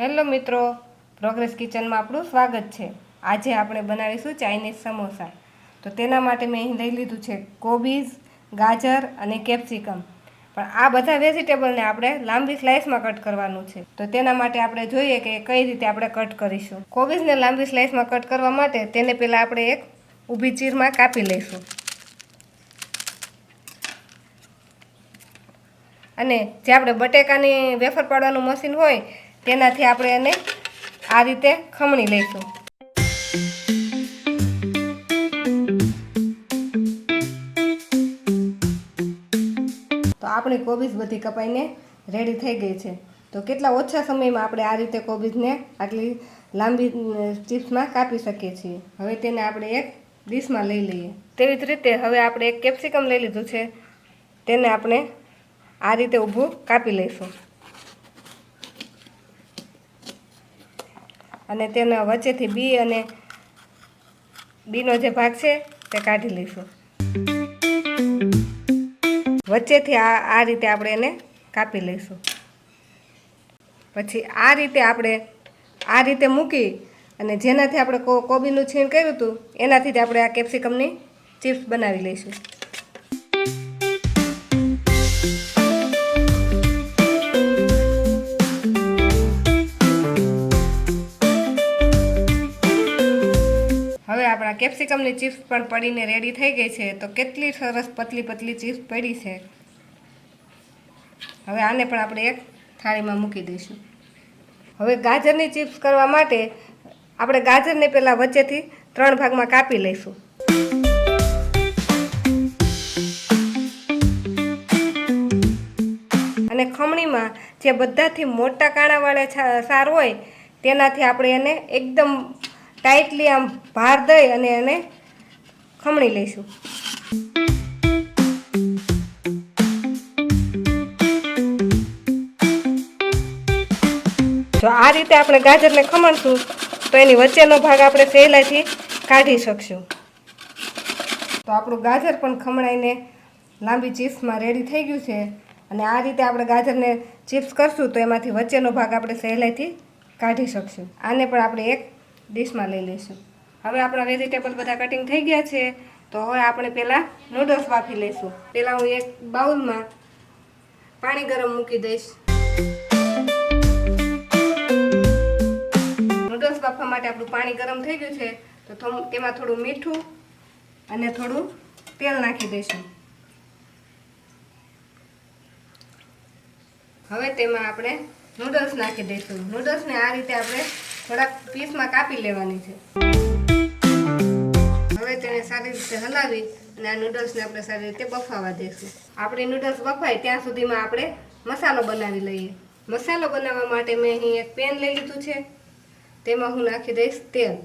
Hello મિત્રો, progress કિચનમાં આપણું સ્વાગત છે। આજે આપણે બનાવીશું ચાઇનીઝ સમોસા। તો તેના માટે મેં અહીં લઈ લીધું છે કોબીજ, ગાજર અને કેપ્સિકમ। પણ આ બધા વેજીટેબલને આપણે લાંબી સ્લાઇસમાં કટ કરવાનું છે। તો તેના માટે આપણે જોઈએ કે કઈ રીતે આપણે કટ કરીશું। કોબીજને લાંબી સ્લાઇસમાં કટ કરવા માટે તેને પહેલાં આપણે એક ઊભી ચીરમાં કાપી લઈશું અને જે આપણે બટેકાની વેફર પાડવાનું મશીન હોય તેનાથી આપણે એને આ રીતે ખમણી લઈશું। તો આપણી કોબીજ બધી કપાઈને રેડી થઈ ગઈ છે। તો કેટલા ઓછા સમયમાં આપણે આ રીતે કોબીજને આટલી લાંબી ચિપ્સમાં કાપી શકીએ છીએ। હવે તેને આપણે એક ડીશમાં લઈ લઈએ। તેવી જ રીતે હવે આપણે એક કેપ્સિકમ લઈ લીધું છે, તેને આપણે આ રીતે ઊભું કાપી લઈશું અને તેના વચ્ચેથી બીનો જે ભાગ છે તે કાઢી લઈશું। વચ્ચેથી આ રીતે આપણે એને કાપી લઈશું। પછી આ રીતે મૂકી અને જેનાથી આપણે કોબીનું છીણ કર્યું હતું એનાથી જ આપણે આ કેપ્સિકમની ચિપ્સ બનાવી લઈશું। હવે આપણા કેપ્સિકમની ચિપ્સ પણ પડીને રેડી થઈ ગઈ છે। તો કેટલી સરસ પતલી પતલી ચિપ્સ પડી છે। હવે આને પણ આપણે એક થાળીમાં મૂકી દઈશું। હવે ગાજરની ચિપ્સ કરવા માટે આપણે ગાજરને પહેલાં વચ્ચેથી 3 ભાગમાં કાપી લઈશું અને ખમણીમાં જે બધાથી મોટા કાણાવાળા સાર હોય તેનાથી આપણે એને એકદમ ટાઈટલી આમ ભાર દઈ અને એને ખમણી લઈશું। જો આ રીતે આપણે ગાજરને ખમણશું તો એની વચ્ચેનો ભાગ આપણે સહેલાઈથી કાઢી શકશું। તો આપણું ગાજર પણ ખમણાઈને લાંબી ચિપ્સમાં રેડી થઈ ગયું છે અને આ રીતે આપણે ગાજરને ચિપ્સ કરશું તો એમાંથી વચ્ચેનો ભાગ આપણે સહેલાઈથી કાઢી શકશું। આને પણ આપણે એક ડીશમાં લઈ લઈશું। હવે આપણા વેજીટેબલ બધા કટિંગ થઈ ગયા છે। તો હવે આપણે પહેલાં નૂડલ્સ બાફી લઈશું। પહેલાં હું એક બાઉલમાં પાણી ગરમ મૂકી દઈશ। નૂડલ્સ બાફવા માટે આપણું પાણી ગરમ થઈ ગયું છે તો તેમાં થોડું મીઠું અને થોડું તેલ નાખી દઈશું। હવે તેમાં આપણે નૂડલ્સ નાખી દઈશું। નૂડલ્સને આ રીતે આપણે થોડાક પીસમાં કાપી લેવાની છે। હવે તેને સારી રીતે હલાવી અને આ નૂડલ્સને આપણે સારી રીતે બફાવા દઈશું। આપણી નૂડલ્સ બફાય ત્યાં સુધીમાં આપણે મસાલો બનાવી લઈએ। મસાલો બનાવવા માટે મેં અહીં એક પેન લઈ લીધું છે, તેમાં હું નાખી દઈશ તેલ।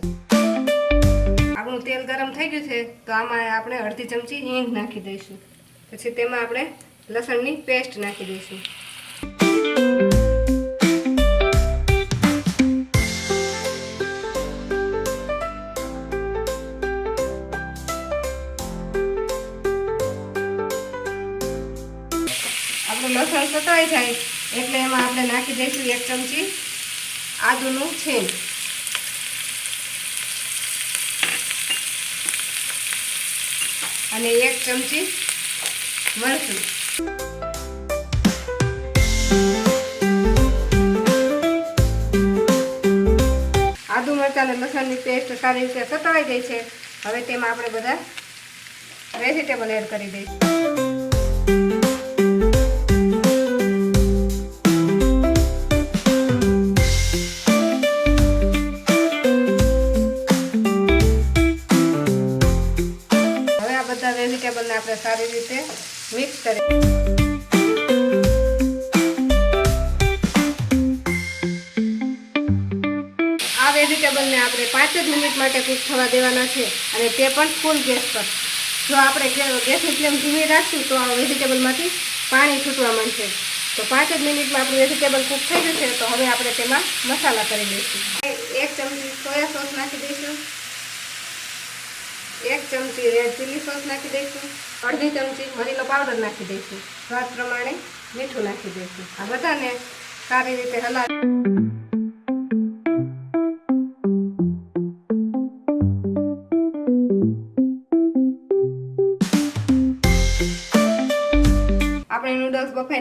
આપણું તેલ ગરમ થઈ ગયું છે તો આમાં આપણે અડધી ચમચી હિંગ નાખી દઈશું। પછી તેમાં આપણે લસણની પેસ્ટ નાખી દઈશું। આપણું લસણ સતળાઈ જાય એટલે એમાં આપણે નાખી દઈશું 1 ચમચી આદુનું છીણ અને 1 ચમચી મરચું। આદુ મરચાં અને લસણની પેસ્ટ સારી રીતે સતળાઈ ગઈ છે। હવે તેમાં આપણે બધા વેજીટેબલ એડ કરી દઈશું। વેજીટેબલને આપણે સારી રીતે મિક્સ કરી આ વેજીટેબલને આપણે 5 જ મિનિટ માટે કૂક થવા દેવાના છે અને તે પણ ફૂલ ગેસ પર। જો આપણે ગેસની ફ્લેમ ધીમી રાખશું તો આ વેજીટેબલમાંથી પાણી છૂટવા માંડશે। તો 5 જ મિનિટમાં આપણું વેજીટેબલ કૂક થઈ ગયું છે। તો હવે આપણે તેમાં મસાલા કરી લઈશું। 1 ચમચી સોયા સોસ નાખી દઈશું, 1 ચમચી રેડ ચીલી સોસ નાખી દઈશું, અડધી ચમચી મરીનો પાવડર નાખી દઈશું, સ્વાદ પ્રમાણે મીઠું નાખી દઈશું। આ બધાને સારી રીતે હલાવી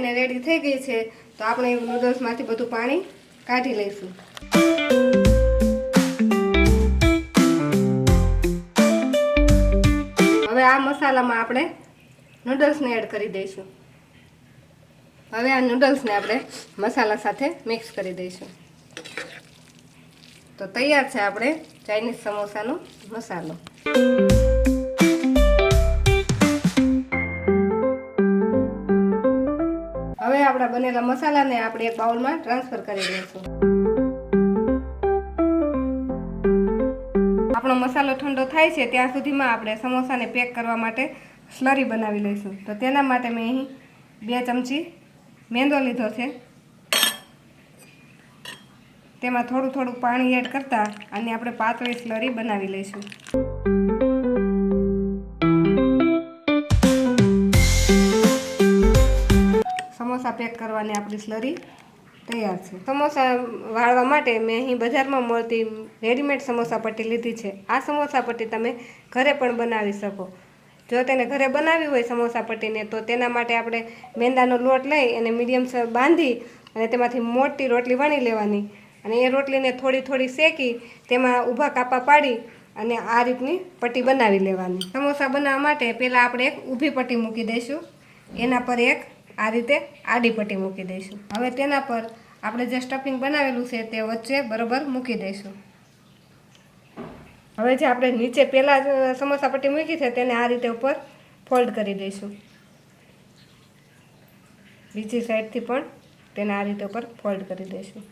ખમણાઈને રેડી થઈ ગઈ છે. તો આપણે નૂડલ્સમાંથી બધું પાણી કાઢી લઈશું. હવે આ મસાલામાં આપણે નૂડલ્સને એડ કરી દઈશું. હવે આ નૂડલ્સને આપણે મસાલા સાથે મિક્સ કરી દઈશું. તો તૈયાર છે આપણે ચાઇનીઝ સમોસાનો મસાલો. હવે આપણા બનેલા મસાલાને આપણે એક બાઉલમાં ટ્રાન્સફર કરી દઈશું. આપણો મસાલો ઠંડો થાય છે ત્યાં સુધીમાં આપણે સમોસાને પેક કરવા માટે સ્લરી બનાવી લઈશું. તો તેના માટે મેં અહીં 2 ચમચી મેંદો લીધો છે. તેમાં થોડું થોડું પાણી એડ કરતા અને આપણે પાતળી સ્લરી બનાવી લઈશું. સમોસા પેક કરવાની આપણી સ્લરી તૈયાર છે. સમોસા વાળવા માટે મેં અહીં બજારમાં મળતી રેડીમેડ સમોસા પટ્ટી લીધી છે. આ સમોસા પટ્ટી તમે ઘરે પણ બનાવી શકો. જો તેને ઘરે બનાવી હોય સમોસા પટ્ટીને તો તેના માટે આપણે મેંદાનો લોટ લઈ અને મીડિયમ બાંધી અને તેમાંથી મોટી રોટલી વણી લેવાની અને એ રોટલીને થોડી થોડી શેકી તેમાં ઊભા કાપા પાડી અને આ રીતની પટ્ટી બનાવી લેવાની. સમોસા બનાવવા માટે પહેલાં આપણે એક ઊભી પટ્ટી મૂકી દઈશું. એના પર એક આ રીતે આડી પટ્ટી મૂકી દઈશું. હવે તેના પર આપણે જે સ્ટફિંગ બનાવેલું છે તે વચ્ચે બરાબર મૂકી દઈશું. હવે જે આપણે નીચે પહેલાં સમોસા પટ્ટી મૂકી છે તેને આ રીતે ઉપર ફોલ્ડ કરી દઈશું. બીજી સાઈડથી પણ તેને આ રીતે ઉપર ફોલ્ડ કરી દઈશું.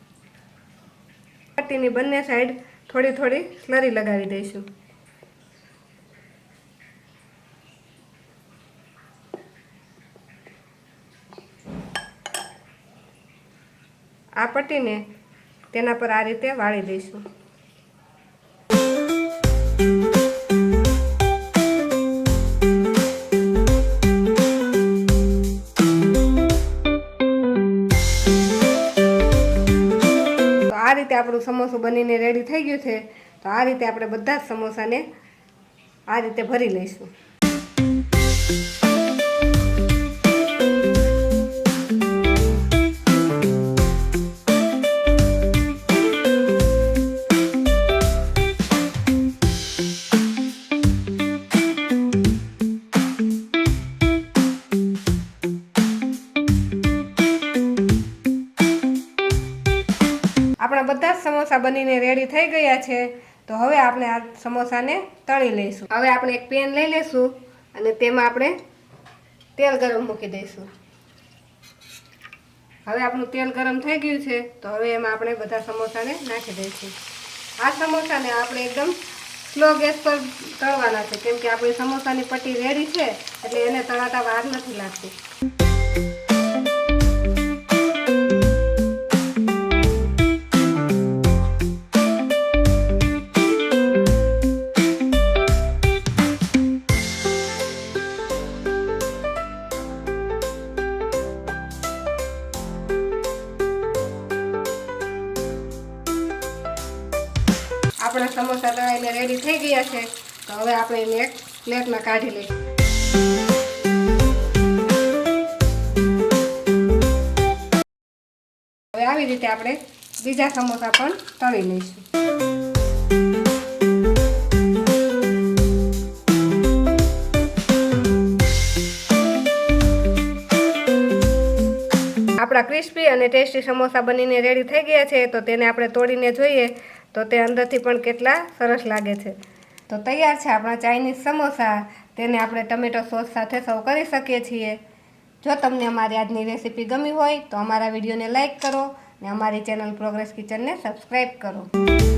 પટ્ટીની બંને સાઈડ થોડી થોડી સ્લરી લગાવી દઈશું. આ પટ્ટીને તેના પર આ રીતે વાળી દઈશું. આ રીતે આપણું સમોસું બનીને રેડી થઈ ગયું છે. તો આ રીતે આપણે બધા જ સમોસાને આ રીતે ભરી લઈશું. આપણા બધા જ સમોસા બનીને રેડી થઈ ગયા છે. તો હવે આપણે આ સમોસાને તળી લઈશું. હવે આપણે એક પેન લઈ લઈશું અને તેમાં આપણે તેલ ગરમ મૂકી દઈશું. હવે આપણું તેલ ગરમ થઈ ગયું છે. તો હવે એમાં આપણે બધા સમોસાને નાખી દઈશું. આ સમોસાને આપણે એકદમ સ્લો ગેસ પર તળવાના છે, કેમ કે આપણી સમોસાની પટ્ટી રેડી છે એટલે એને તળાતા વાર નથી લાગતી. આપણા સમોસા તળાઈને રેડી થઈ ગયા છે. તો હવે આપણે એને એક પ્લેટમાં કાઢી લઈશું. હવે આવી રીતે આપણે બીજા સમોસા પણ તળી લઈશું. આપણા ક્રિસ્પી અને ટેસ્ટી સમોસા બનીને રેડી થઈ ગયા છે. તો તેને આપણે તોડીને જોઈએ તો તે અંદરથી પણ કેટલા સરસ લાગે છે. તો તૈયાર છે આપણા ચાઇનીઝ સમોસા. તેને આપણે ટમેટો સોસ સાથે સર્વ કરી શકીએ છીએ. જો તમને અમારી આજની રેસીપી ગમી હોય તો અમારા વિડીયોને લાઇક કરો અને અમારી ચેનલ પ્રોગ્રેસ કિચનને સબસ્ક્રાઈબ કરો.